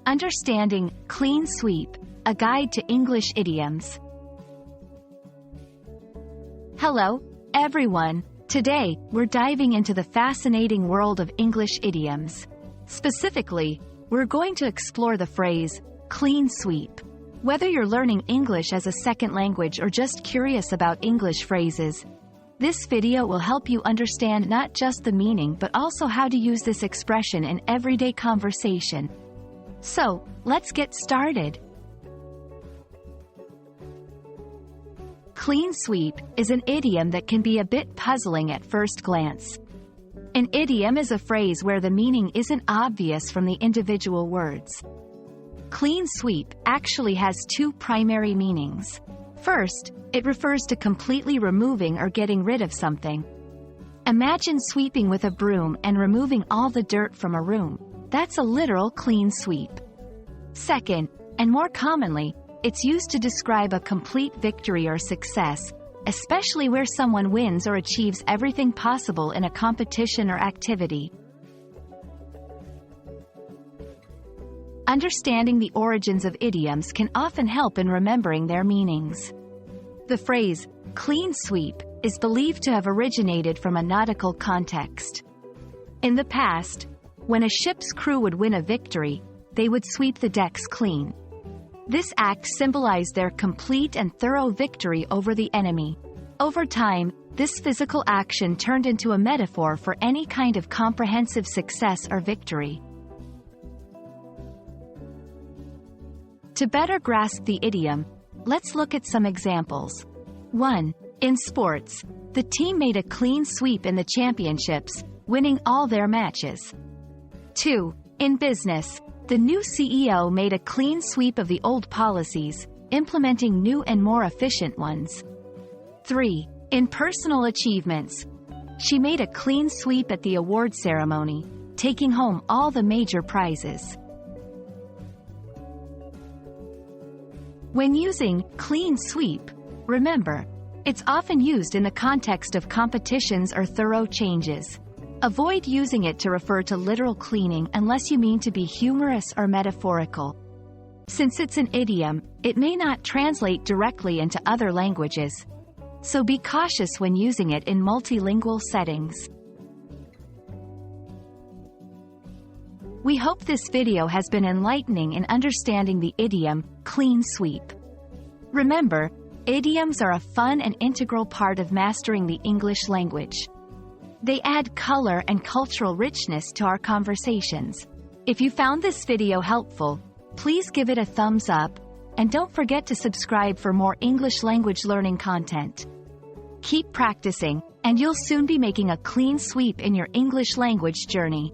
Understanding Clean Sweep, a guide to English idioms. Hello, everyone. Today, we're diving into the fascinating world of English idioms. Specifically, we're going to explore the phrase, clean sweep. Whether you're learning English as a second language or just curious about English phrases, this video will help you understand not just the meaning but also how to use this expression in everyday conversation. So, let's get started. Clean sweep is an idiom that can be a bit puzzling at first glance. An idiom is a phrase where the meaning isn't obvious from the individual words. Clean sweep actually has two primary meanings. First, it refers to completely removing or getting rid of something. Imagine sweeping with a broom and removing all the dirt from a room. That's a literal clean sweep. Second, and more commonly, it's used to describe a complete victory or success, especially where someone wins or achieves everything possible in a competition or activity. Understanding the origins of idioms can often help in remembering their meanings. The phrase, clean sweep, is believed to have originated from a nautical context. In the past, when a ship's crew would win a victory, they would sweep the decks clean. This act symbolized their complete and thorough victory over the enemy. Over time, this physical action turned into a metaphor for any kind of comprehensive success or victory. To better grasp the idiom, let's look at some examples. 1. In sports, the team made a clean sweep in the championships, winning all their matches. 2. In business, the new CEO made a clean sweep of the old policies, implementing new and more efficient ones. 3. In personal achievements, she made a clean sweep at the award ceremony, taking home all the major prizes. When using clean sweep, remember, it's often used in the context of competitions or thorough changes. Avoid using it to refer to literal cleaning unless you mean to be humorous or metaphorical. Since it's an idiom, it may not translate directly into other languages, so be cautious when using it in multilingual settings. We hope this video has been enlightening in understanding the idiom, clean sweep. Remember, idioms are a fun and integral part of mastering the English language. They add color and cultural richness to our conversations. If you found this video helpful, please give it a thumbs up, and don't forget to subscribe for more English language learning content. Keep practicing, and you'll soon be making a clean sweep in your English language journey.